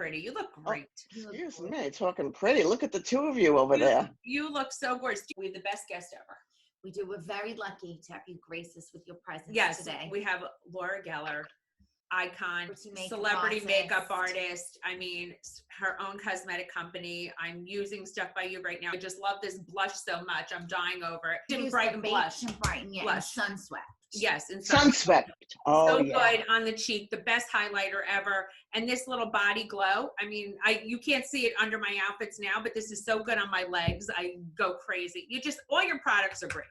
pretty. You look Oh, great. excuse me, talking pretty. Look at the two of you over there. You look so gorgeous. We have the best guest ever. We do. We're very lucky to have you grace us with your presence today. We have Laura Geller, icon, Makeup celebrity artist. makeup artist. I mean, her own cosmetic company. I'm using stuff by you right now. I just love this blush so much. I'm dying over it. Use Brighten the blush. Baked and Brighten, yeah, Blush. and Sun Swept. Yes, and Sun Swept. Oh, so yeah. good on the cheek, the best highlighter ever. And this little body glow. I mean, you can't see it under my outfits now, but this is so good on my legs. I go crazy. All your products are great.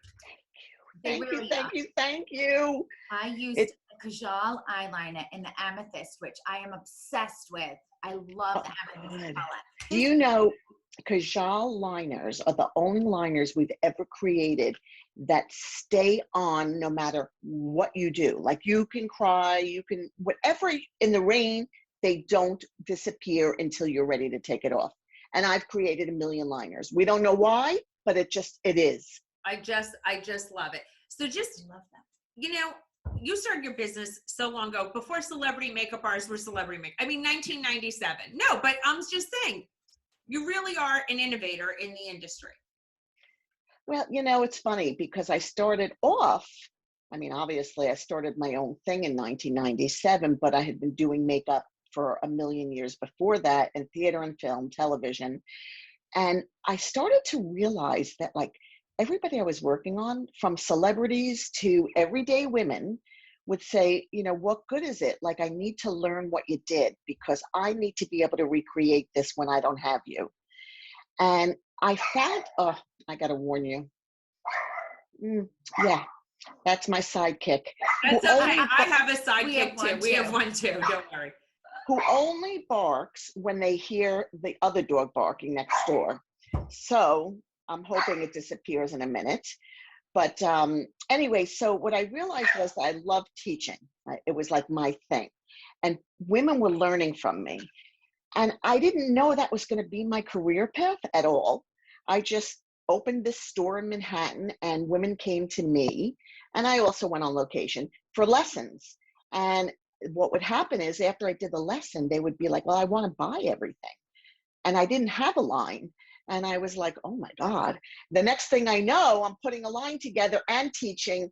Thank you. I used a Kajal eyeliner in the amethyst, which I am obsessed with. I love the amethyst color. Do you know, Kajal liners are the only liners we've ever created that stay on no matter what you do. Like you can cry, you can, whatever in the rain, they don't disappear until you're ready to take it off. And I've created a million liners. We don't know why, but it is. I just love it. So just, I love that. You know, you started your business so long ago, before celebrity makeup artists were celebrity makeup. I mean, 1997. No, but I'm just saying, you really are an innovator in the industry. Well, you know, it's funny because I started off, I mean, obviously I started my own thing in 1997, but I had been doing makeup for a million years before that in theater and film, television. And I started to realize that like everybody I was working on, from celebrities to everyday women, would say, you know, what good is it? Like, I need to learn what you did because I need to be able to recreate this when I don't have you. And I found, I got to warn you. Yeah, that's my sidekick. That's okay. I have a sidekick too. We have one too. Don't worry. Who only barks when they hear the other dog barking next door. So I'm hoping it disappears in a minute. But anyway, so what I realized was that I loved teaching. It was like my thing. And women were learning from me. And I didn't know that was going to be my career path at all. I just opened this store in Manhattan and women came to me. And I also went on location for lessons. And what would happen is after I did the lesson, they would be like, well, I want to buy everything. And I didn't have a line. And I was like, oh my God. The next thing I know, I'm putting a line together and teaching.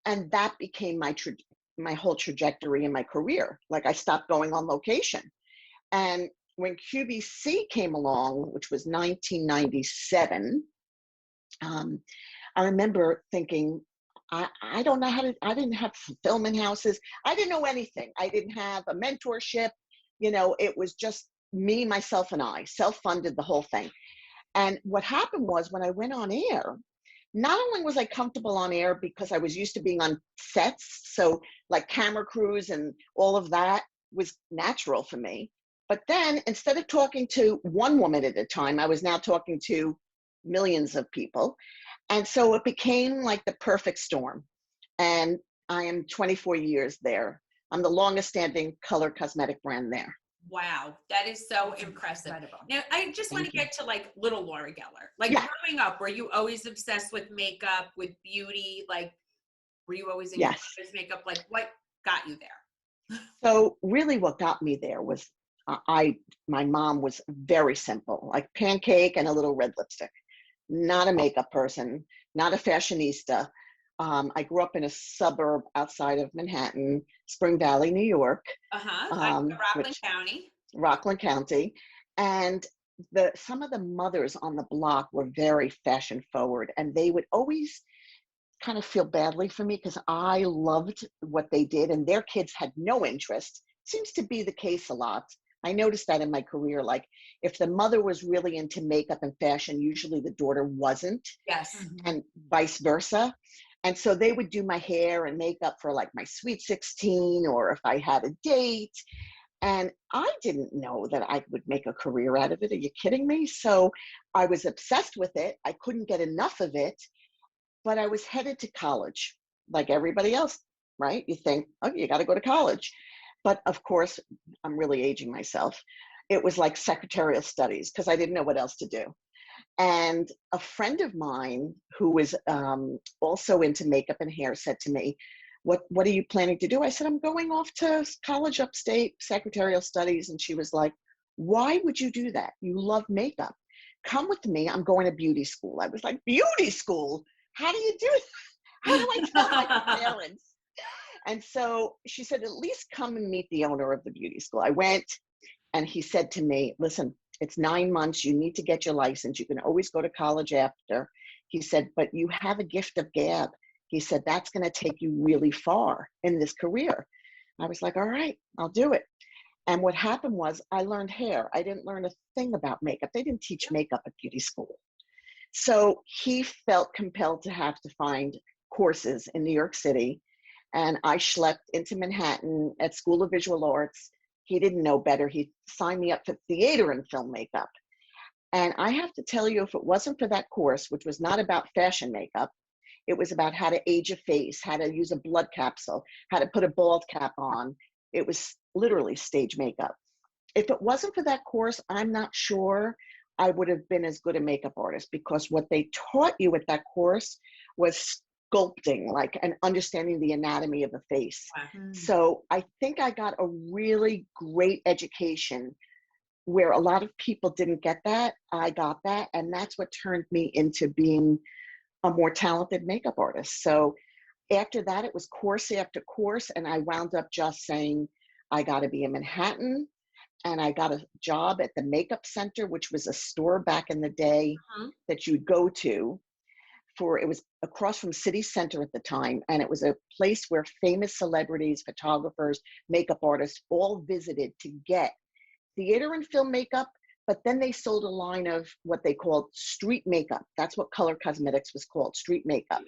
And that became my whole trajectory in my career. Like I stopped going on location. And when QVC came along, which was 1997, I remember thinking, I don't know I didn't have filming houses. I didn't know anything. I didn't have a mentorship. You know, it was just me, myself, and I self-funded the whole thing. And what happened was when I went on air, not only was I comfortable on air because I was used to being on sets, so like camera crews and all of that was natural for me. But then instead of talking to one woman at a time, I was now talking to millions of people. And so it became like the perfect storm. And I am 24 years there. I'm the longest standing color cosmetic brand there. Wow, that is so impressive. Incredible. Now, I just want to get to like little Laura Geller. Like growing up, were you always obsessed with makeup, with beauty? Like, were you always in makeup? Like, what got you there? So really what got me there was my mom was very simple, like pancake and a little red lipstick. Not a makeup person, not a fashionista. I grew up in a suburb outside of Manhattan, Spring Valley, New York. Rockland County. And some of the mothers on the block were very fashion forward, and they would always kind of feel badly for me because I loved what they did and their kids had no interest. Seems to be the case a lot. I noticed that in my career, like if the mother was really into makeup and fashion, usually the daughter wasn't. Yes. And vice versa. And so they would do my hair and makeup for like my sweet 16 or if I had a date. And I didn't know that I would make a career out of it. Are you kidding me? So I was obsessed with it. I couldn't get enough of it, but I was headed to college like everybody else, right? You think, oh, you got to go to college. But of course, I'm really aging myself. It was like secretarial studies because I didn't know what else to do. And a friend of mine who was also into makeup and hair said to me, what are you planning to do? I said, I'm going off to college upstate, secretarial studies. And she was like, Why would you do that? You love makeup. Come with me. I'm going to beauty school. I was like, beauty school? How do you do it? How do I tell my parents? And so she said, at least come and meet the owner of the beauty school. I went, and he said to me, listen, it's 9 months. You need to get your license. You can always go to college after. He said, but you have a gift of gab. He said, that's going to take you really far in this career. I was like, all right, I'll do it. And what happened was I learned hair. I didn't learn a thing about makeup. They didn't teach makeup at beauty school. So he felt compelled to have to find courses in New York City. And I schlepped into Manhattan at School of Visual Arts. He didn't know better. He signed me up for theater and film makeup. And I have to tell you, if it wasn't for that course, which was not about fashion makeup, it was about how to age a face, how to use a blood capsule, how to put a bald cap on. It was literally stage makeup. If it wasn't for that course, I'm not sure I would have been as good a makeup artist, because what they taught you at that course was sculpting, like, and understanding the anatomy of the face. So I think I got a really great education where a lot of people didn't get that. I got that, and that's what turned me into being a more talented makeup artist. So after that, it was course after course, and I wound up just saying, I got to be in Manhattan, and I got a job at the Makeup Center, which was a store back in the day that you'd go to. It was across from City Center at the time, and it was a place where famous celebrities, photographers, makeup artists all visited to get theater and film makeup, but then they sold a line of what they called street makeup. That's what color cosmetics was called, street makeup.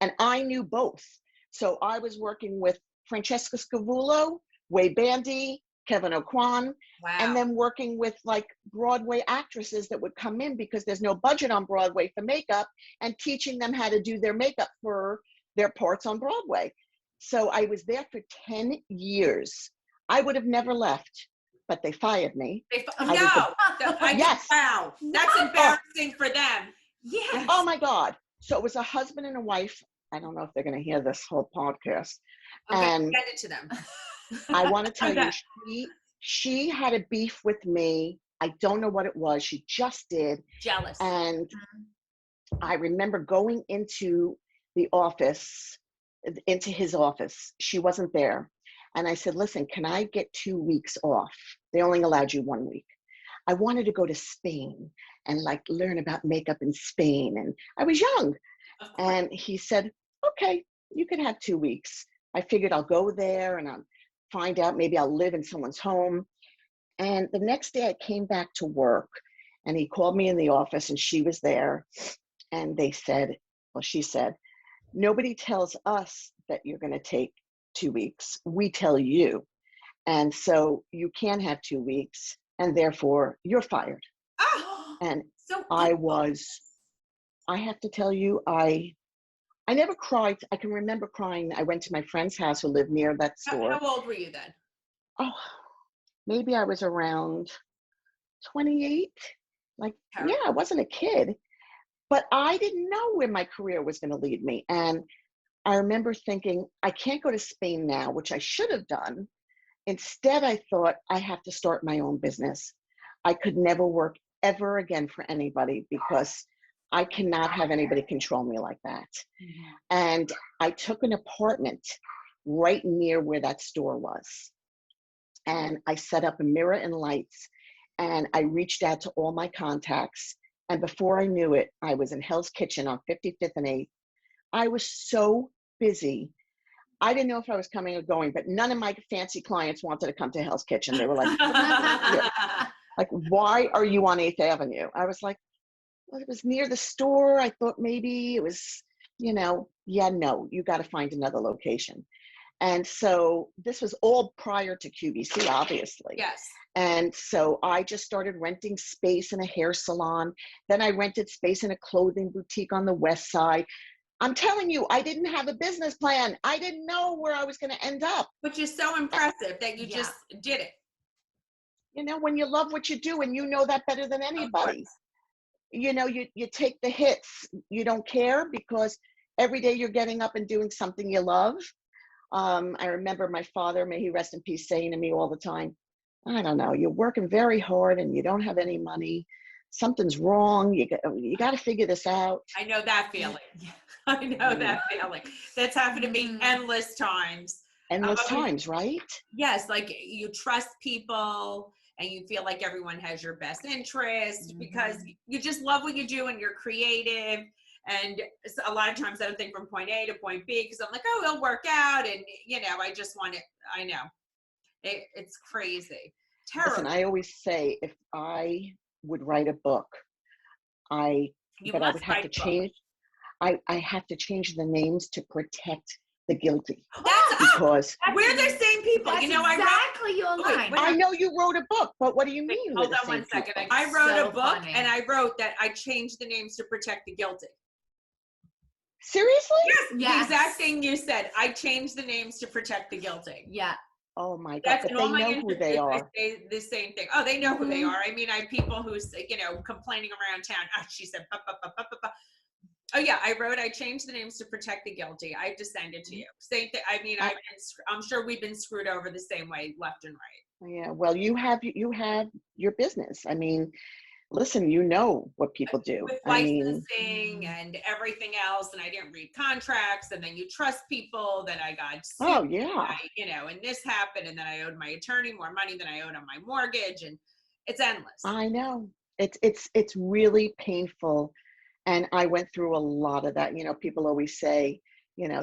And I knew both. So I was working with Francesca Scavullo, Way Bandy, Kevin O'Quan, and then working with like Broadway actresses that would come in because there's no budget on Broadway for makeup, and teaching them how to do their makeup for their parts on Broadway. So I was there for 10 years. I would have never left, but they fired me. Yes. Wow. That's embarrassing for them. Yes. Oh my God. So it was a husband and a wife. I don't know if they're going to hear this whole podcast. Okay, and send it to them. I want to tell you, she had a beef with me. I don't know what it was. She just did. Jealous. And I remember going into the office, into his office. She wasn't there. And I said, listen, can I get 2 weeks off? They only allowed you 1 week. I wanted to go to Spain and like learn about makeup in Spain. And I was young. And he said, okay, you can have 2 weeks. I figured I'll go there and I'll find out, maybe I'll live in someone's home. And the next day I came back to work, and he called me in the office, and she was there. And they said, well, she said, nobody tells us that you're going to take 2 weeks. We tell you. And so you can have 2 weeks, and therefore you're fired. And so I have to tell you, I never cried. I can remember crying. I went to my friend's house who lived near that store. How old were you then? Oh, maybe I was around 28. Like, yeah, I wasn't a kid, but I didn't know where my career was going to lead me. And I remember thinking, I can't go to Spain now, which I should have done. Instead, I thought I have to start my own business. I could never work ever again for anybody because I cannot have anybody control me like that. And I took an apartment right near where that store was. And I set up a mirror and lights, and I reached out to all my contacts. And before I knew it, I was in Hell's Kitchen on 55th and 8th. I was so busy. I didn't know if I was coming or going, but none of my fancy clients wanted to come to Hell's Kitchen. They were like, like, why are you on 8th Avenue? I was like, well, it was near the store. I thought maybe it was, no, you got to find another location. And so this was all prior to QVC, obviously. Yes. And so I just started renting space in a hair salon. Then I rented space in a clothing boutique on the West Side. I'm telling you, I didn't have a business plan. I didn't know where I was going to end up. Which is so impressive that you just did it. When you love what you do, and you know that better than anybody. You take the hits. You don't care because every day you're getting up and doing something you love. I remember my father, may he rest in peace, saying to me all the time, I don't know, you're working very hard and you don't have any money. Something's wrong. You got to figure this out. I know that feeling. I know that feeling. That's happened to me endless times. Endless times, right? Yes, like you trust people and you feel like everyone has your best interest because you just love what you do and you're creative. And a lot of times I don't think from point A to point B because I'm like, oh, it'll work out. And, I just want it. I know. It's crazy. Terrible. Listen, I always say if I would write a book, I would have to change. I have to change the names to protect the guilty. Because we're the same people. That's exactly your line. I know you wrote a book, but what do you mean? Hold on one second. I wrote a book and I wrote that I changed the names to protect the guilty. Seriously? Yes. The exact thing you said. I changed the names to protect the guilty. Yeah. Oh my God, but they know who they are. They say the same thing. Oh, they know who they are. I mean, I have people who, complaining around town. Oh, she said, oh yeah, I changed the names to protect the guilty. I just send it to you. Same thing. I mean, I'm sure we've been screwed over the same way, left and right. Yeah, well, you have your business. I mean, listen, you know what people do. With licensing and everything else, and I didn't read contracts, and then you trust people, then I got sued. Oh yeah. And this happened, and then I owed my attorney more money than I owed on my mortgage, and it's endless. I know. It's really painful. And I went through a lot of that. People always say,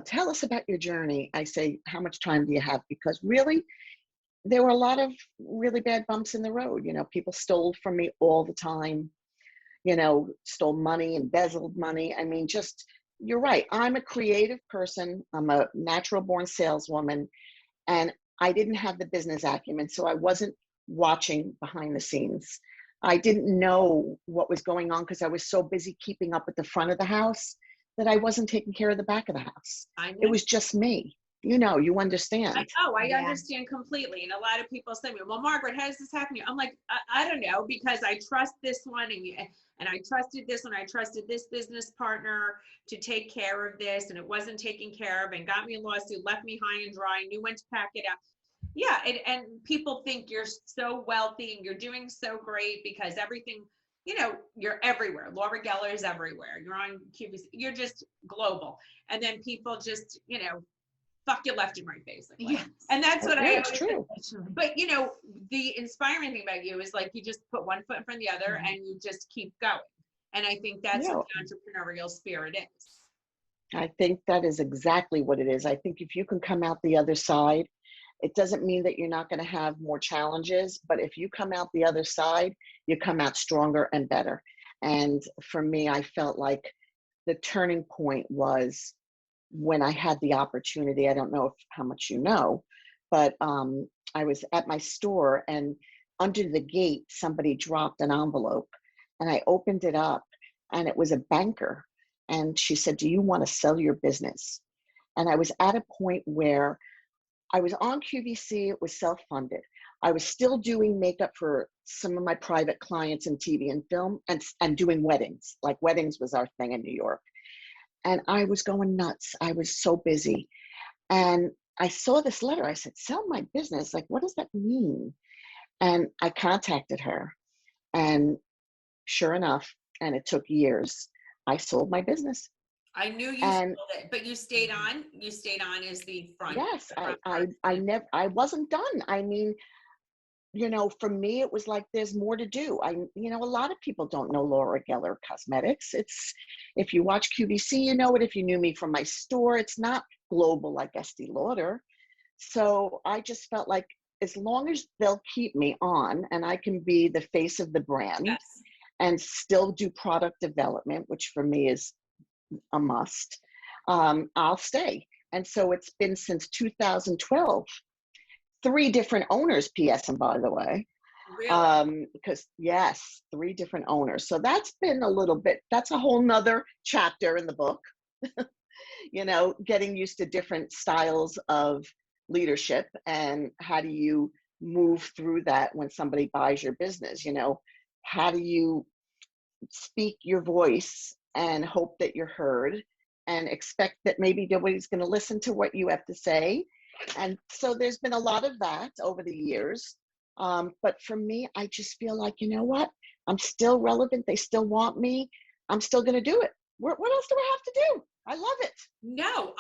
tell us about your journey. I say, how much time do you have? Because really, there were a lot of really bad bumps in the road. People stole from me all the time, stole money, embezzled money. I mean, you're right. I'm a creative person. I'm a natural born saleswoman, and I didn't have the business acumen. So I wasn't watching behind the scenes. I didn't know what was going on because I was so busy keeping up with the front of the house that I wasn't taking care of the back of the house. It was just me. You understand. I understand completely. And a lot of people say to me, well, Margaret, how does this happen to you? I'm like, I don't know, because I trust this one and I trusted this one. I trusted this business partner to take care of this, and it wasn't taken care of and got me a lawsuit, left me high and dry, knew when to pack it up. Yeah, and people think you're so wealthy and you're doing so great because everything, you're everywhere. Laura Geller is everywhere. You're on QVC. You're just global. And then people just, fuck you left and right, basically. Yes. And that's what it's true. But, the inspiring thing about you is like you just put one foot in front of the other and you just keep going. And I think that's what the entrepreneurial spirit is. I think that is exactly what it is. I think if you can come out the other side, it doesn't mean that you're not going to have more challenges, but if you come out the other side, you come out stronger and better. And for me, I felt like the turning point was when I had the opportunity. I don't know how much you know, but I was at my store and under the gate, somebody dropped an envelope and I opened it up and it was a banker. And she said, do you want to sell your business? And I was at a point where I was on QVC, it was self-funded. I was still doing makeup for some of my private clients in TV and film and doing weddings. Like weddings was our thing in New York. And I was going nuts. I was so busy. And I saw this letter. I said, sell my business? Like, what does that mean? And I contacted her. And sure enough, and it took years, I sold my business. I knew you sold it, but you stayed on. You stayed on as the front. Yes, I wasn't done. I mean, for me, it was like there's more to do. A lot of people don't know Laura Geller Cosmetics. If you watch QVC, you know it. If you knew me from my store, it's not global like Estee Lauder. So I just felt like as long as they'll keep me on and I can be the face of the brand and still do product development, which for me is a must, I'll stay. And so it's been since 2012, 3 different owners, PS, and by the way, really? Because 3 different owners. So that's been that's a whole nother chapter in the book, getting used to different styles of leadership and how do you move through that when somebody buys your business, how do you speak your voice and hope that you're heard and expect that maybe nobody's going to listen to what you have to say. And so there's been a lot of that over the years. But for me, I just feel like, you know what? I'm still relevant. They still want me. I'm still going to do it. What else do I have to do? I love it. No,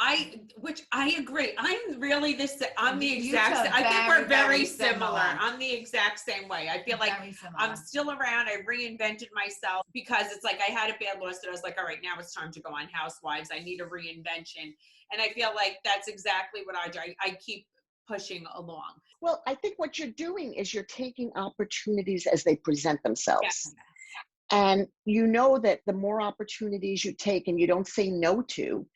which I agree. I'm really I'm the You exact, two are I think we're very similar. similar. I'm the exact same way. I feel like Very similar. I'm still around. I reinvented myself because it's like I had a bad loss and I was like, all right, now it's time to go on Housewives. I need a reinvention. And I feel like that's exactly what I do. I keep pushing along. Well, I think what you're doing is you're taking opportunities as they present themselves. Yes. And you know that the more opportunities you take and you don't say no to,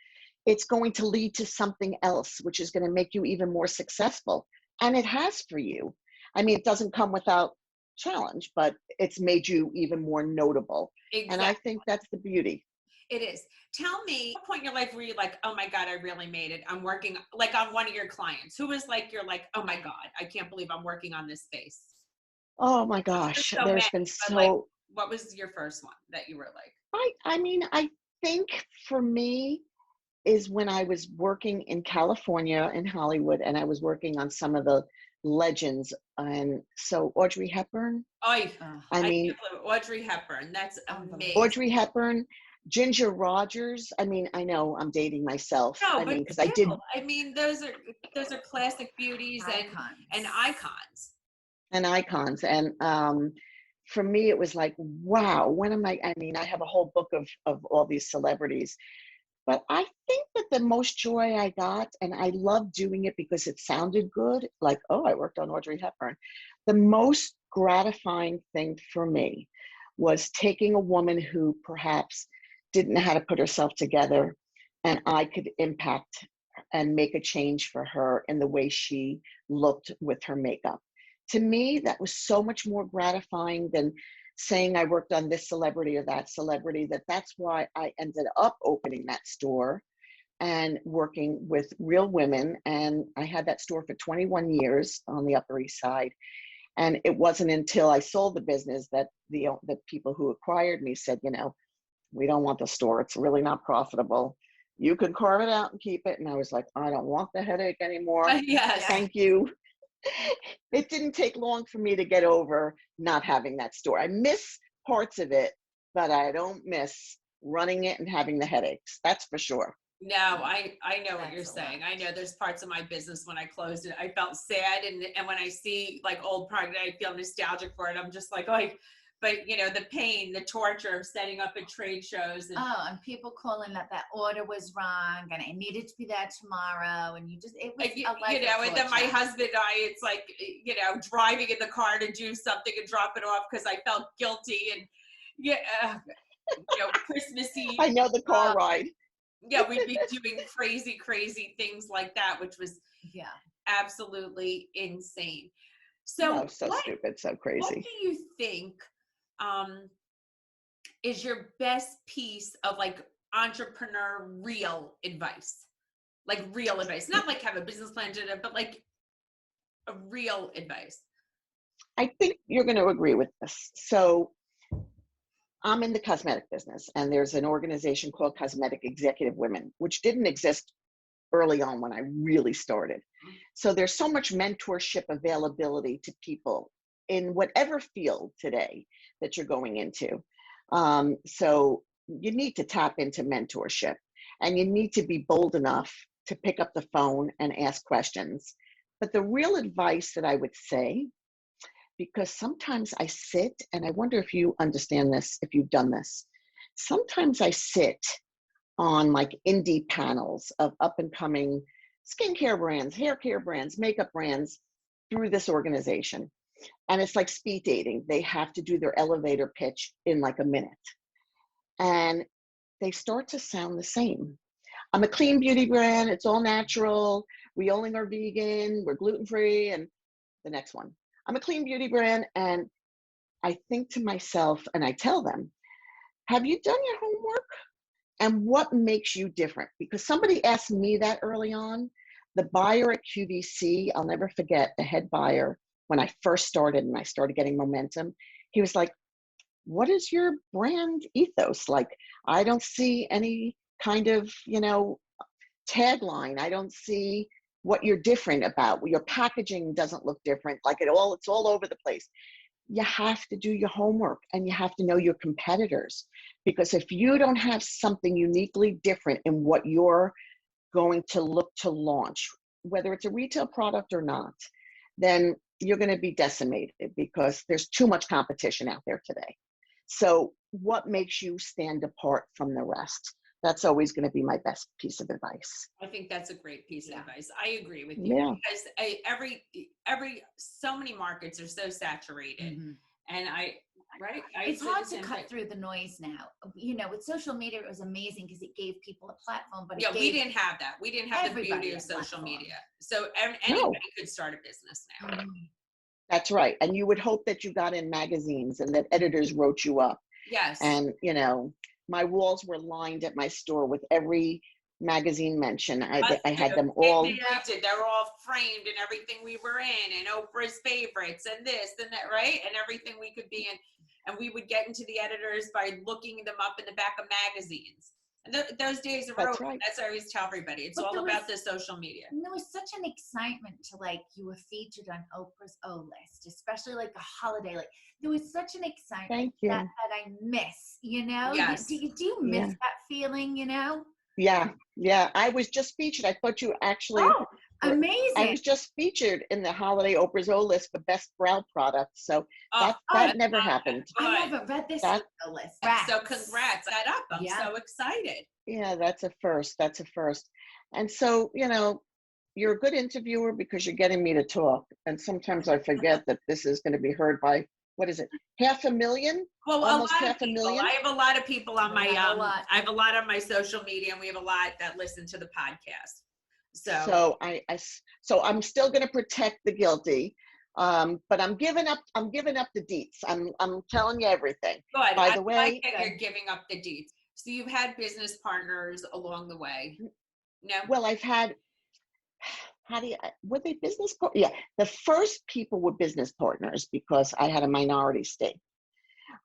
it's going to lead to something else, which is going to make you even more successful. And it has for you. I mean, it doesn't come without challenge, but it's made you even more notable. Exactly. And I think that's the beauty. It is. Tell me, what point in your life were you like, oh my God, I really made it. I'm working like on one of your clients. Who was like, you're like, oh my God, I can't believe I'm working on this space. Oh my gosh, So there's many, been but so. like, what was your first one that you were like? I mean, I think for me is when I was working in California in Hollywood, and I was working on some of the legends, and so Audrey Hepburn. I mean, Audrey Hepburn. That's amazing. Audrey Hepburn, Ginger Rogers. I mean, I know I'm dating myself. No, I but mean, because I did. I mean, those are classic beauties and icons. And icons. And for me, it was like, wow, when am I mean, I have a whole book of all these celebrities. But I think that the most joy I got, and I love doing it because it sounded good, like, oh, I worked on Audrey Hepburn. The most gratifying thing for me was taking a woman who perhaps didn't know how to put herself together, and I could impact and make a change for her in the way she looked with her makeup. To me, that was so much more gratifying than saying I worked on this celebrity or that celebrity. That's why I ended up opening that store and working with real women. And I had that store for 21 years on the Upper East Side. And it wasn't until I sold the business that the people who acquired me said, you know, we don't want the store. It's really not profitable. You can carve it out and keep it. And I was like, I don't want the headache anymore. Yes. Thank you. It didn't take long for me to get over not having that store. I miss parts of it, but I don't miss running it and having the headaches. That's for sure. No, I know what you're saying. I know there's parts of my business when I closed it, I felt sad. And when I see like old product, I feel nostalgic for it. I'm just like, oh, but you know, the pain, the torture of setting up at trade shows. And people calling that order was wrong and it needed to be there tomorrow. And it was you know, and then my husband and I, it's like, you know, driving in the car to do something and drop it off because I felt guilty. And you know, Christmas Eve. I know the car ride. Yeah, we'd be doing crazy things like that, which was absolutely insane. So stupid, so crazy. What do you think is your best piece of like entrepreneur real advice? Like real advice, not like have a business plan, but like a real advice. I think you're going to agree with this. So I'm in the cosmetic business, and there's an organization called Cosmetic Executive Women, which didn't exist early on when I really started. So there's so much mentorship availability to people in whatever field today that you're going into. So you need to tap into mentorship, and you need to be bold enough to pick up the phone and ask questions. But the real advice that I would say, because sometimes I sit, and I wonder if you understand this, if you've done this. Sometimes I sit on like indie panels of up and coming skincare brands, hair care brands, makeup brands through this organization. And it's like speed dating. They have to do their elevator pitch in like a minute. And they start to sound the same. I'm a clean beauty brand. It's all natural. We only are vegan. We're gluten-free. And the next one. I'm a clean beauty brand. And I think to myself, and I tell them, have you done your homework? And what makes you different? Because somebody asked me that early on. The buyer at QVC, I'll never forget, the head buyer, when I first started and I started getting momentum, he was like, what is your brand ethos? Like, I don't see any kind of, you know, tagline. I don't see what you're different about. Your packaging doesn't look different. Like it's all over the place. You have to do your homework and you have to know your competitors, because if you don't have something uniquely different in what you're going to look to launch, whether it's a retail product or not, then you're going to be decimated because there's too much competition out there today. So what makes you stand apart from the rest? That's always going to be my best piece of advice. I think that's a great piece of advice. I agree with you, because so many markets are so saturated, and it's hard to cut through the noise now. You know, with social media, it was amazing because it gave people a platform, but we didn't have that. We didn't have the beauty of social media. So anybody could start a business now. That's right. And you would hope that you got in magazines and that editors wrote you up. Yes. And, you know, my walls were lined at my store with every magazine mention. I had them all. They were all framed and everything we were in, and Oprah's favorites and this and that, right? And everything we could be in. And we would get into the editors by looking them up in the back of magazines. And those days are over. Right. That's what I always tell everybody. It's all about the social media. And there was such an excitement to, like, you were featured on Oprah's O List, especially like a holiday. Like, there was such an excitement that I miss, you know? Yes. Do you miss that feeling, you know? Yeah. I was just featured. I thought you actually. Oh, amazing. I was just featured in the holiday Oprah's O List for best brow product. So that never happened. I haven't read this O List. So congrats. I'm so excited. Yeah, that's a first. And so, you know, you're a good interviewer because you're getting me to talk. And sometimes I forget that this is going to be heard by, what is it, 500,000? Well, almost a lot 500,000. I have a lot of people on my I have a lot on my social media, and we have a lot that listen to the podcast. So I'm still going to protect the guilty, but I'm giving up the deets. I'm telling you everything. Good. By the way, like that you're giving up the deets. So you've had business partners along the way. No. Well, I've had. Were they business partners? Yeah, the first people were business partners because I had a minority stake.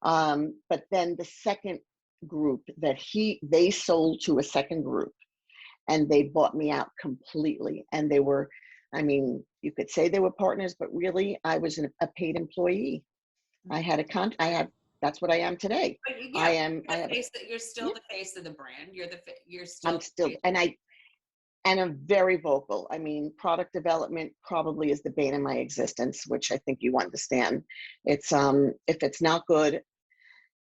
But then the second group that they sold to a second group, and they bought me out completely. And they were, I mean, you could say they were partners, but really I was a paid employee. I had that's what I am today. But you're still the face of the brand. And I'm very vocal. I mean, product development probably is the bane of my existence, which I think you understand. It's if it's not good,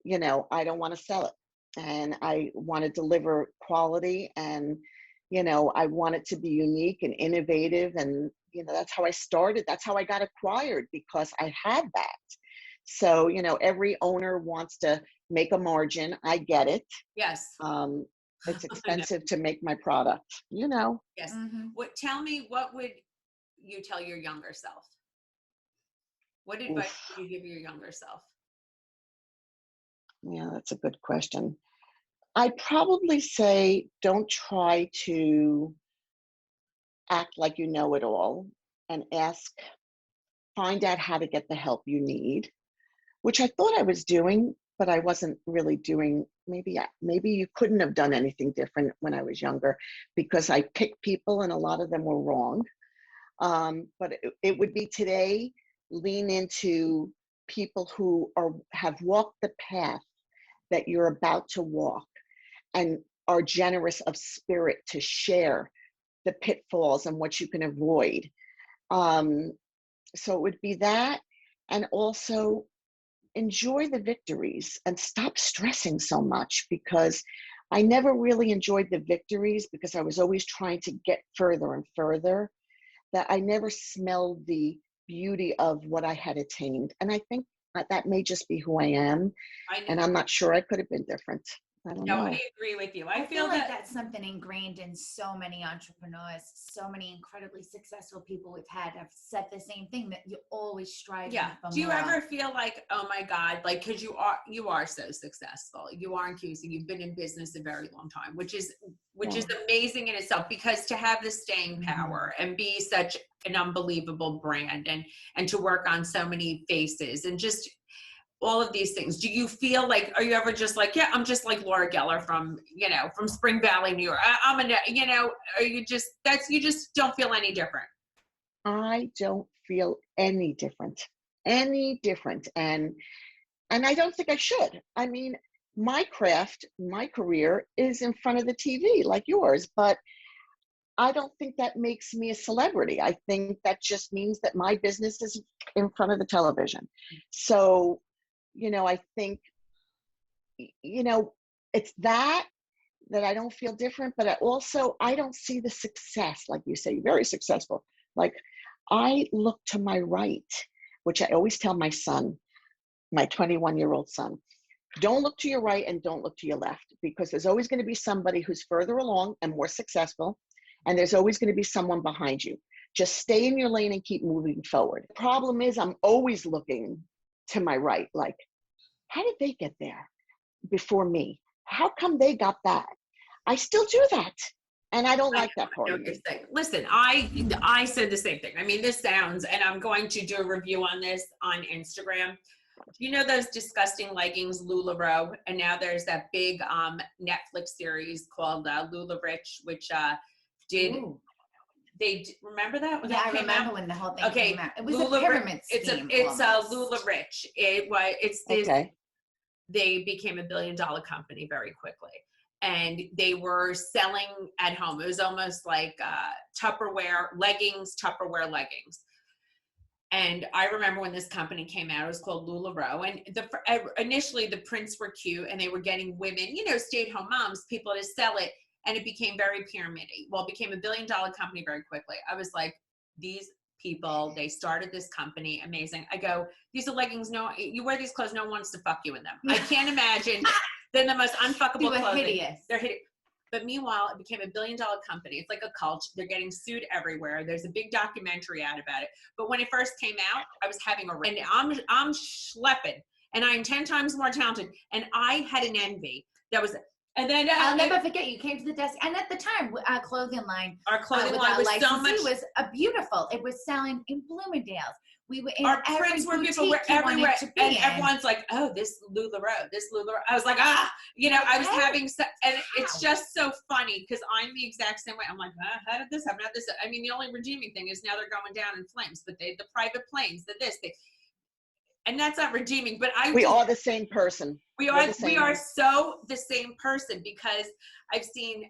you know, I don't want to sell it, and I want to deliver quality, and you know, I want it to be unique and innovative, and you know, that's how I started. That's how I got acquired, because I had that. So, you know, every owner wants to make a margin. I get it. Yes. It's expensive to make my product, you know. Yes. Tell me, what would you tell your younger self? What advice would you give your younger self? Yeah, that's a good question. I'd probably say don't try to act like you know it all, and find out how to get the help you need, which I thought I was doing, but I wasn't really doing. Maybe you couldn't have done anything different when I was younger, because I picked people and a lot of them were wrong. But it would be today, lean into people who have walked the path that you're about to walk, and are generous of spirit to share the pitfalls and what you can avoid. So it would be that, and also enjoy the victories and stop stressing so much, because I never really enjoyed the victories because I was always trying to get further and further, that I never smelled the beauty of what I had attained. And I think that may just be who I am. And I'm not sure I could have been different. I don't know. I agree with you. I feel like that's something ingrained in so many entrepreneurs, so many incredibly successful people we've had have said the same thing, that you always strive. Yeah. Do you ever feel like, oh my God, like, because you are so successful. You are in QC. You've been in business a very long time, which is amazing in itself, because to have the staying power and be such an unbelievable brand, and to work on so many faces, and just all of these things, do you feel like, are you ever just like, yeah, I'm just like Laura Geller from, from Spring Valley, New York. I'm are you just, you just don't feel any different? I don't feel any different. And I don't think I should. I mean, my craft, my career is in front of the TV like yours, but I don't think that makes me a celebrity. I think that just means that my business is in front of the television. So, I think, it's that I don't feel different, but I don't see the success, like you say, very successful. Like, I look to my right, which I always tell my son, my 21-year-old son, don't look to your right and don't look to your left, because there's always going to be somebody who's further along and more successful. And there's always going to be someone behind you. Just stay in your lane and keep moving forward. The problem is I'm always looking to my right. Like, how did they get there before me? How come they got that? I still do that. And I don't like that part of it. Listen, I said the same thing. I mean, this sounds, and I'm going to do a review on this on Instagram. Do you know those disgusting leggings, LuLaRoe? And now there's that big Netflix series called LuLaRich, which remember that? Yeah, I remember when the whole thing came out. It was a pyramid scheme. It's LuLaRich. They became $1 billion company very quickly. And they were selling at home. It was almost like Tupperware leggings. And I remember when this company came out, it was called LuLaRoe. And initially the prints were cute and they were getting women, stay-at-home moms, people to sell it. And it became very pyramid-y. Well, it became $1 billion company very quickly. I was like, these people, they started this company, amazing. I go, these are leggings, you wear these clothes, no one wants to fuck you in them. I can't imagine. They're the most unfuckable clothing. Hideous. They're hideous. But meanwhile, it became $1 billion company. It's like a cult. They're getting sued everywhere. There's a big documentary out about it. But when it first came out, I was having and I'm schlepping, and I'm 10 times more talented. And I had an envy. That was, and then I'll never forget. You came to the desk, and at the time, our clothing line was so much. It was beautiful. It was selling in Bloomingdale's. We were in our prints were people were everywhere, and everyone's like, "Oh, this LuLaRoe." I was like, I was having, and it's just so funny because I'm the exact same way. I'm like, how did this happen? I mean, the only redeeming thing is now they're going down in flames, but the private planes, and that's not redeeming. But we are the same person. We are so the same person, because I've seen,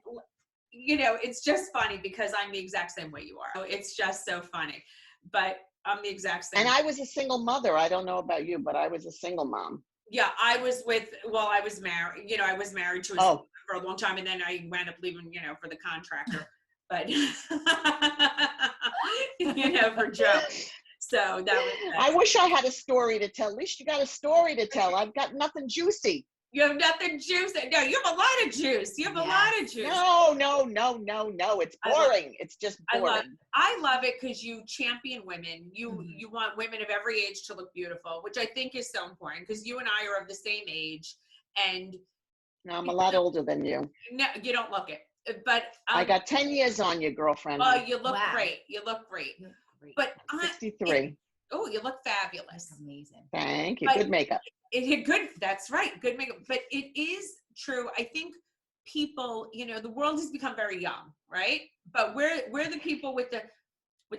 it's just funny because I'm the exact same way you are. It's just so funny, but I'm the exact same. And I was a single mother. I don't know about you, but I was a single mom. Yeah, I was married. I was married to for a long time, and then I wound up leaving, for the contractor. But for Joe. So that was that. I wish I had a story to tell. At least you got a story to tell. I've got nothing juicy. You have nothing juicy. No, you have a lot of juice. You have a lot of juice. No. It's boring. It's just boring. I love it because you champion women. You want women of every age to look beautiful, which I think is so important, because you and I are of the same age. And no, I'm a lot older than you. No, you don't look it. But I got 10 years on you, girlfriend. Oh, you look great. You look great. But 63. You look fabulous. That's amazing. Thank you. Good makeup. Good. That's right. Good makeup. But it is true. I think people, the world has become very young, right? But we're the people with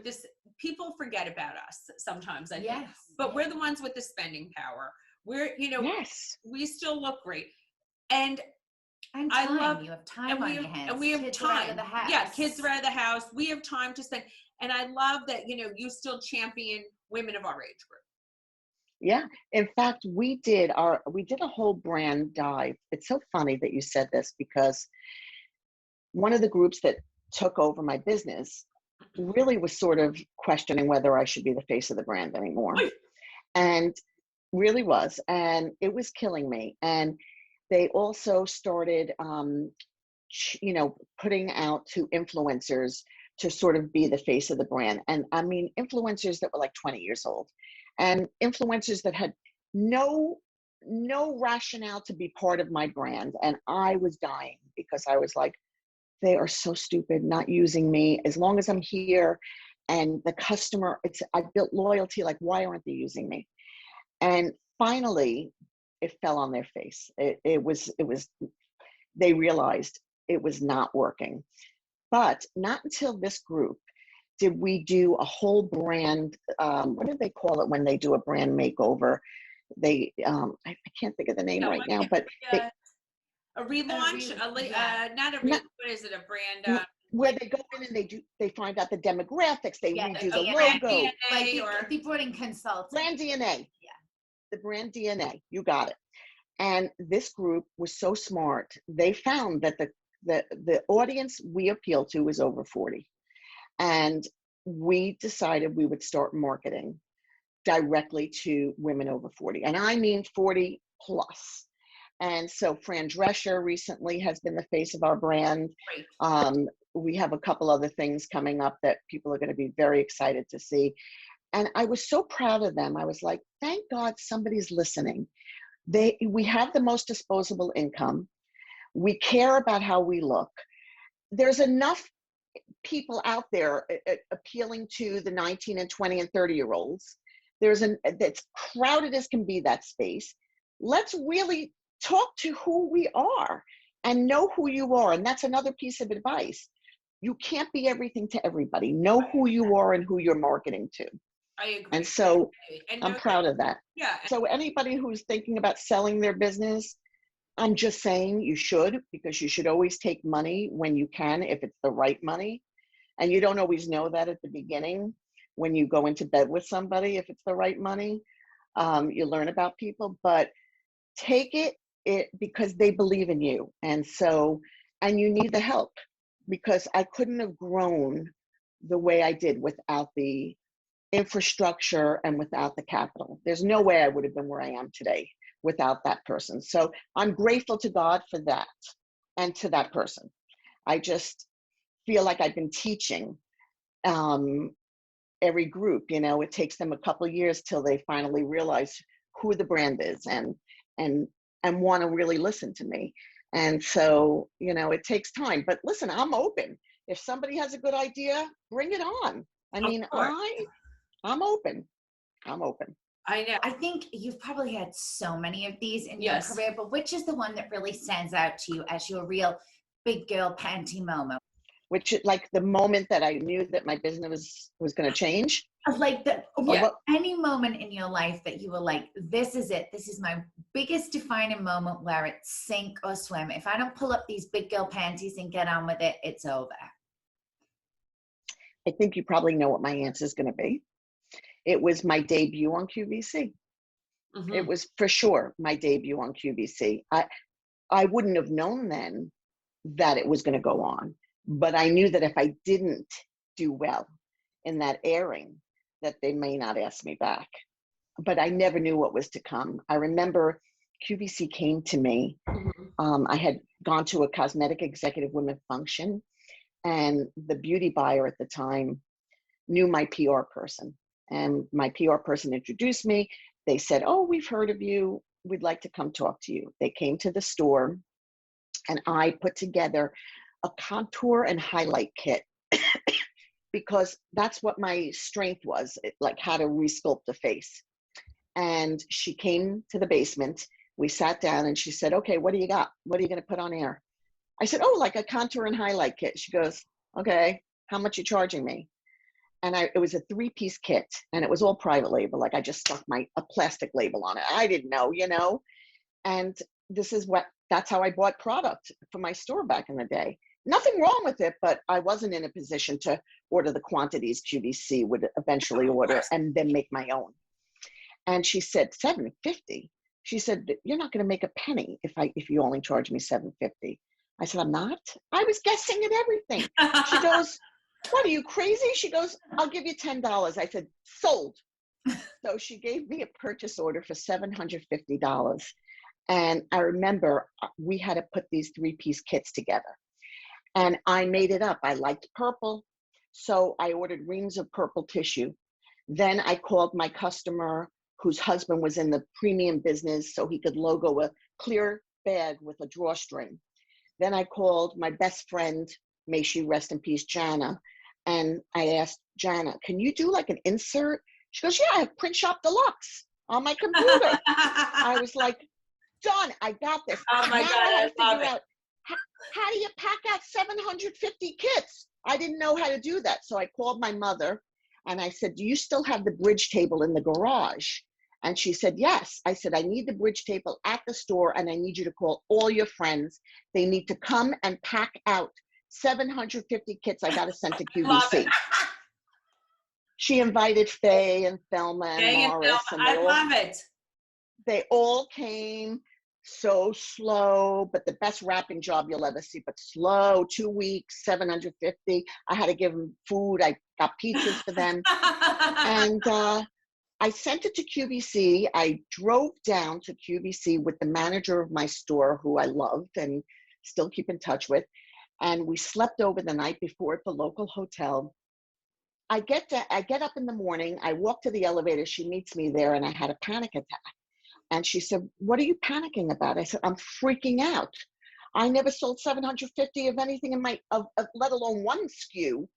this. People forget about us sometimes. I think. But we're the ones with the spending power. We're, we still look great, and time. I love. You have time on your hands. And we have kids time. Are out of the house. Yeah, kids are out of the house. We have time to spend, and I love that. You still champion women of our age group. Yeah. In fact, we did a whole brand dive. It's so funny that you said this, because one of the groups that took over my business really was sort of questioning whether I should be the face of the brand anymore. And really was. And it was killing me. And they also started, putting out to influencers to sort of be the face of the brand. And I mean, influencers that were like 20 years old, and influencers that had no rationale to be part of my brand. And I was dying, because I was like, they are so stupid, not using me. As long as I'm here and the customer, I built loyalty. Like, why aren't they using me? And finally, it fell on their face. It was, they realized it was not working. But not until this group did we do a whole brand, what do they call it when they do a brand makeover? They, I can't think of the name right now, but they, a relaunch, not a relaunch, what is it, a brand? Where they go in and they find out the demographics, they redo the brand logo. DNA they brought in consultants. Brand DNA. Yeah. The brand DNA, you got it. And this group was so smart. They found that the audience we appeal to was over 40. And we decided we would start marketing directly to women over 40. And I mean 40 plus. And so Fran Drescher recently has been the face of our brand. We have a couple other things coming up that people are going to be very excited to see. And I was so proud of them. I was like, thank God somebody's listening. We have the most disposable income. We care about how we look. There's enough people out there appealing to the 19 and 20 and 30-year-olds. That's crowded as can be, that space. Let's really talk to who we are and know who you are. And that's another piece of advice. You can't be everything to everybody. Know who you are and who you're marketing to. I agree. And so I'm proud of that. Yeah. So anybody who's thinking about selling their business, I'm just saying you should, because you should always take money when you can, if it's the right money. And you don't always know that at the beginning when you go into bed with somebody, if it's the right money. You learn about people, but take it because they believe in you. And you need the help, because I couldn't have grown the way I did without the infrastructure and without the capital. There's no way I would have been where I am today without that person. So I'm grateful to God for that and to that person. I just feel like I've been teaching every group, it takes them a couple of years till they finally realize who the brand is and want to really listen to me. And so, it takes time, but listen, I'm open. If somebody has a good idea, bring it on. I mean, I'm open. I know. I think you've probably had so many of these in your career, but which is the one that really stands out to you as your real big girl panty moment? Which, like, the moment that I knew that my business was going to change? Like any moment in your life that you were like, this is it. This is my biggest defining moment where it's sink or swim. If I don't pull up these big girl panties and get on with it, it's over. I think you probably know what my answer is going to be. It was my debut on QVC. Mm-hmm. It was for sure my debut on QVC. I wouldn't have known then that it was going to go on, but I knew that if I didn't do well in that airing, that they may not ask me back. But I never knew what was to come. I remember QVC came to me. Mm-hmm. I had gone to a cosmetic executive women function, and the beauty buyer at the time knew my PR person. And my PR person introduced me. They said, oh, we've heard of you. We'd like to come talk to you. They came to the store, and I put together a contour and highlight kit because that's what my strength was, like how to resculpt a face. And she came to the basement. We sat down and she said, okay, what do you got? What are you going to put on air? I said, oh, like a contour and highlight kit. She goes, okay, how much you charging me? And it was a 3-piece kit, and it was all private label. Like, I just stuck a plastic label on it. I didn't know, and that's how I bought product for my store back in the day. Nothing wrong with it, but I wasn't in a position to order the quantities QVC would eventually order and then make my own. And she said, $750. She said, you're not going to make a penny if you only charge me $750. I said, I'm not. I was guessing at everything. She goes, what are you, crazy? She goes, I'll give you $10. I said, sold. So she gave me a purchase order for $750. And I remember we had to put these 3-piece kits together. And I made it up. I liked purple. So I ordered reams of purple tissue. Then I called my customer whose husband was in the premium business so he could logo a clear bag with a drawstring. Then I called my best friend, may she rest in peace, Jana. And I asked Jana, can you do like an insert? She goes, yeah, I have Print Shop Deluxe. on my computer. I was like, done. I got this. Oh my Now God, I I have to love figure it. out how do you pack out 750 kits? I didn't know how to do that. So I called my mother and I said, do you still have the bridge table in the garage? And she said, yes. I said, I need the bridge table at the store and I need you to call all your friends. They need to come and pack out 750 kits I got to send to Love it. QVC. She invited Faye and Thelma and Jay and Morris. Thelma, And I love it. they all came so slow, but the best wrapping job you'll ever see, but slow, 2 weeks, 750. I had to give them food. I got pizzas for them. And I sent it to QVC. I drove down to QVC with the manager of my store, who I loved and still keep in touch with. And we slept over the night before at the local hotel. I get up in the morning. I walk to the elevator. She meets me there, and I had a panic attack. And she said, what are you panicking about? I said, I'm freaking out. I never sold 750 of anything in my, let alone one SKU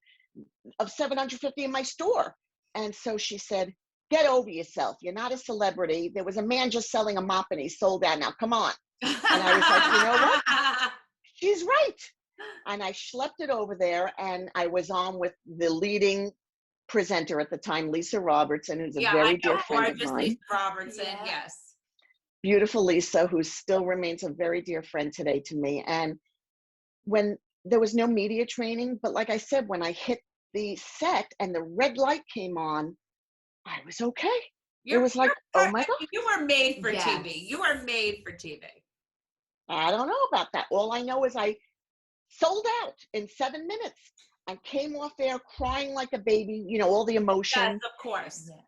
of 750 in my store. And so she said, get over yourself. You're not a celebrity. There was a man just selling a mop and he sold out. Now, come on. And I was like, you know what? She's right. And I schlepped it over there, and I was on with the leading presenter at the time, Lisa Robertson, who's a very dear friend of mine. Lisa Robertson, yes. Beautiful Lisa, who still remains a very dear friend today to me. And when there was no media training, but like I said, when I hit the set and the red light came on, I was okay. It was like, oh my God. You were made for TV. You were made for TV. I don't know about that. All I know is I sold out in 7 minutes and came off there crying like a baby, you know, all the emotion. Yes, of course. Yeah.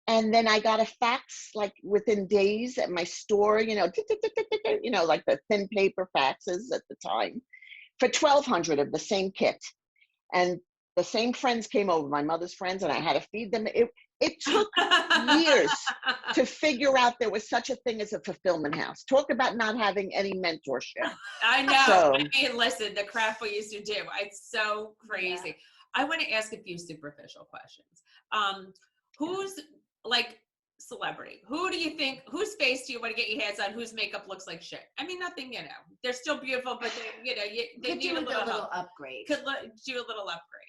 And then I got a fax like within days at my store, you know, like the thin paper faxes at the time, for 1,200 of the same kit. And the same friends came over, my mother's friends, and I had to feed them. It took years to figure out there was such a thing as a fulfillment house. Talk about not having any mentorship. I know. So, I mean, listen, the crap we used to do, it's so crazy. Yeah. I want to ask a few superficial questions. Who's like celebrity? Who do you think, whose face do you want to get your hands on? Whose makeup looks like shit? I mean, nothing, you know, they're still beautiful, but they, you know, they need a little upgrade. Could do a little upgrade.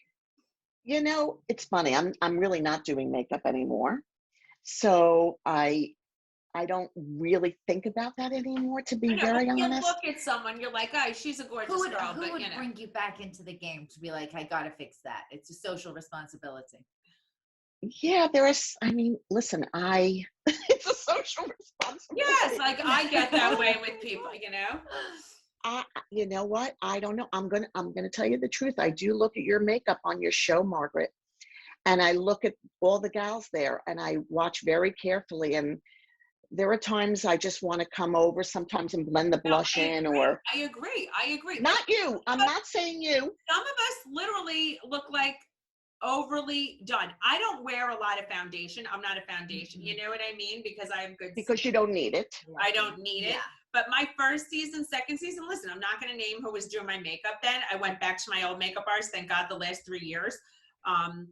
You know, it's funny. I'm really not doing makeup anymore. So I don't really think about that anymore, to be very honest. You look at someone, you're like, oh, she's a gorgeous girl. Who would bring you back into the game to be like, I gotta fix that? It's a social responsibility. Yeah, I mean, listen, it's a social responsibility. Yes, like I get that way with people, you know? You know what? I don't know. I'm gonna tell you the truth. I do look at your makeup on your show, Margaret, and I look at all the gals there, and I watch very carefully. And there are times I just want to come over sometimes and blend the blush in, or I agree. Not you. I'm not saying you. Some of us literally look like overly done. I don't wear a lot of foundation. I'm not a foundation. You know what I mean? Because I have good skin. Because you don't need it. I don't need it. But my first season, second season, listen, I'm not going to name who was doing my makeup then. I went back to my old makeup artist, thank God, the last 3 years. And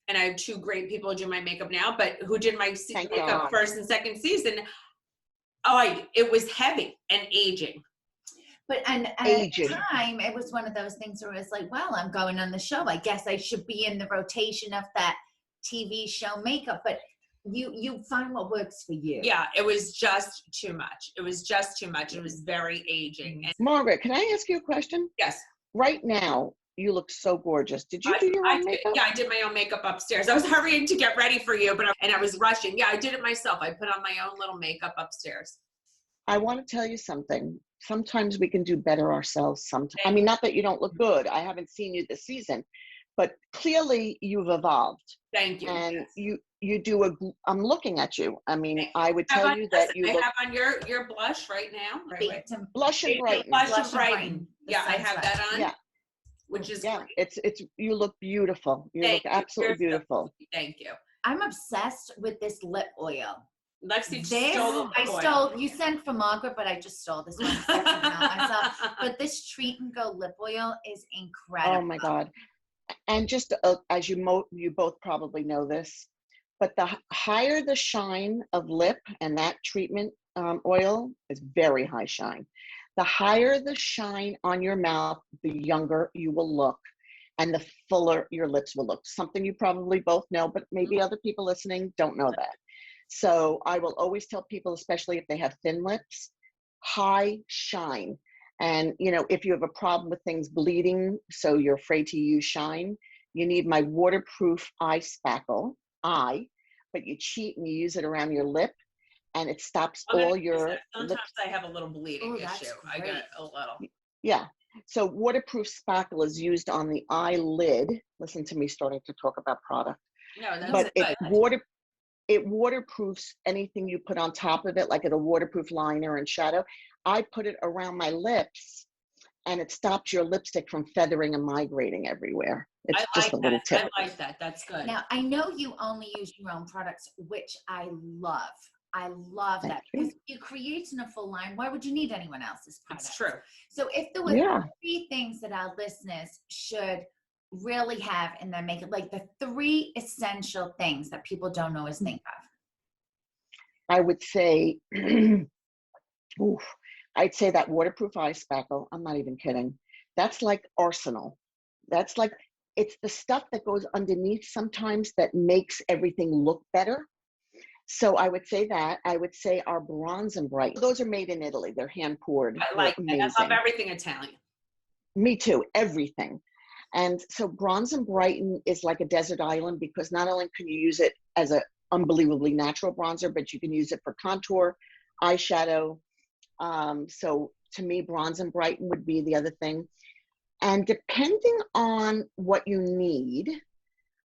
I have 2 great people who do my makeup now, but who did my makeup first and second season. It was heavy and aging. But and at the time, it was one of those things where it was like, well, I'm going on the show. I guess I should be in the rotation of that TV show makeup. But you find what works for you. Yeah, it was just too much. It was very aging. And Margaret, can I ask you a question? Yes. Right now, you look so gorgeous. Did you do your own makeup? Yeah, I did my own makeup upstairs. I was hurrying to get ready for you, and I was rushing. Yeah, I did it myself. I put on my own little makeup upstairs. I want to tell you something. Sometimes we can do better ourselves. Sometimes, I mean, not that you don't look good. I haven't seen you this season, but clearly you've evolved. Thank you. And you do I'm looking at you. I mean, I would tell you that you look. I have on your blush right now. Blush and brighten. Blush and brighten. Yeah, I have that on. Yeah. Which is great. It's you look beautiful. You look absolutely beautiful. Thank you. I'm obsessed with this lip oil. Lexi stole. You sent for Margaret, but I just stole this one. But this Treat and Go lip oil is incredible. Oh my God! And just as you both probably know this, But the higher the shine of lip, and that treatment oil is very high shine. The higher the shine on your mouth, the younger you will look and the fuller your lips will look. Something you probably both know, but maybe other people listening don't know that. So I will always tell people, especially if they have thin lips, high shine. And, you know, if you have a problem with things bleeding, so you're afraid to use shine, you need my waterproof eye spackle, but you cheat and you use it around your lip, and it stops all your Sometimes lips. I have a little bleeding issue. I get a little. Yeah. So waterproof spackle is used on the eyelid. Listen to me starting to talk about product. No, that's but good. it waterproofs anything you put on top of it, like a waterproof liner and shadow. I put it around my lips, and it stops your lipstick from feathering and migrating everywhere. It's just a little tip. I like that. That's good. Now, I know you only use your own products, which I love. I love that because you create in a full line. Why would you need anyone else's product? It's true. So if there were 3 things that our listeners should really have in their makeup, like the 3 essential things that people don't always think of. I would say, I'd say that waterproof eye spackle. I'm not even kidding. That's like arsenal. That's like, it's the stuff that goes underneath sometimes that makes everything look better. So I would say that. I would say our Bronze and Brighten. Those are made in Italy. They're hand poured. I like that. I love everything Italian. Me too. Everything. And so Bronze and Brighten is like a desert island, because not only can you use it as an unbelievably natural bronzer, but you can use it for contour, eyeshadow. So to me, Bronze and Brighten would be the other thing. And depending on what you need,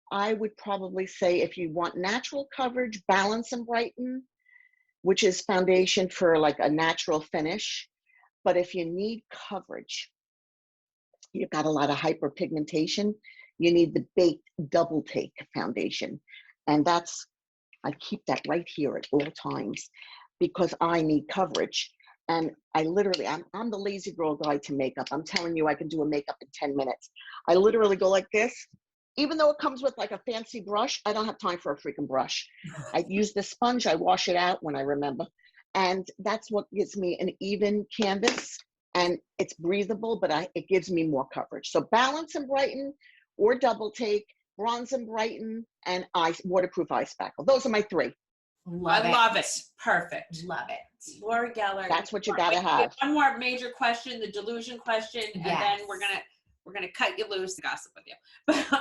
I would probably say if you want natural coverage, Balance and Brighten, which is foundation for like a natural finish. But if you need coverage, you've got a lot of hyperpigmentation, you need the Baked Double Take foundation. And I keep that right here at all times because I need coverage. And I literally, I'm the lazy girl guide to makeup. I'm telling you, I can do a makeup in 10 minutes. I literally go like this. Even though it comes with like a fancy brush, I don't have time for a freaking brush. I use the sponge, I wash it out when I remember. And that's what gives me an even canvas, and it's breathable, but it gives me more coverage. So Balance and Brighten or Double Take, Bronze and Brighten, and waterproof eye spackle. Those are my 3. I love it. Perfect. Love it. Laura Geller. That's what you gotta have. One more major question, the delusion question, and then we're gonna cut you loose and gossip with you.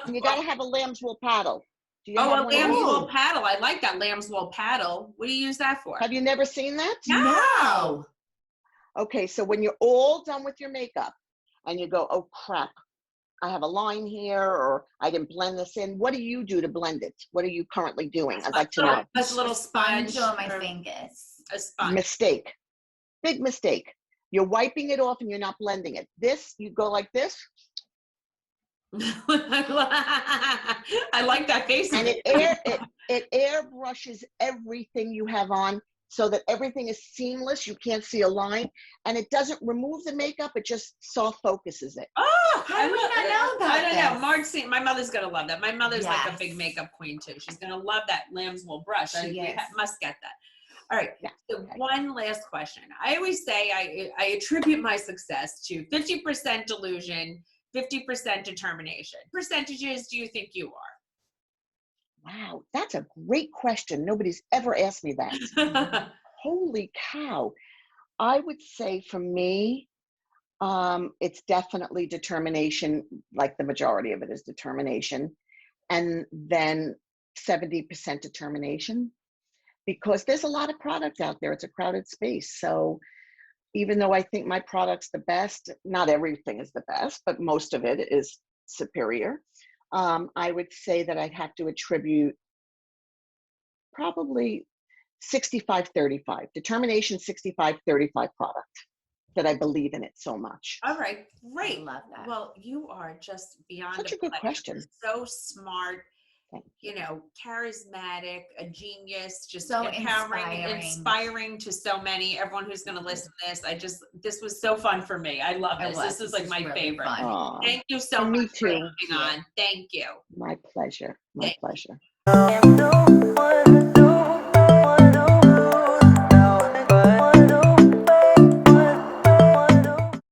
And you gotta have a Lambswool paddle. A Lambswool paddle. I like that Lambswool paddle. What do you use that for? Have you never seen that? No. Okay, so when you're all done with your makeup and you go, oh crap, I have a line here, or I didn't blend this in. What do you do to blend it? What are you currently doing? I'd like to know. A little sponge on my fingers. A sponge. Mistake. Big mistake. You're wiping it off and you're not blending it. This, you go like this. I like that face. And it airbrushes everything you have on so that everything is seamless. You can't see a line, and it doesn't remove the makeup. It just soft focuses it. Oh, how do we not know about I don't know. this? Mark's my mother's gonna love that. My mother's like a big makeup queen too. She's gonna love that Lambswool brush. We must get that. All right. Yeah. So one last question. I always say I attribute my success to 50% delusion, 50% determination. Percentages do you think you are? Wow, that's a great question. Nobody's ever asked me that. Holy cow. I would say for me, it's definitely determination, like the majority of it is determination. And then 70% determination, because there's a lot of product out there. It's a crowded space. So even though I think my product's the best, not everything is the best, but most of it is superior. I would say that I'd have to attribute probably 65-35. Determination, 65-35 product, that I believe in it so much. All right, great. I love that. Well, you are just beyond such a good question. So smart, charismatic, a genius, just so empowering, inspiring to so many. Everyone who's going to listen to this, this was so fun for me. I love this. This is like my really favorite. Thank you so much for coming on. Thank you. My pleasure. My pleasure. am no one.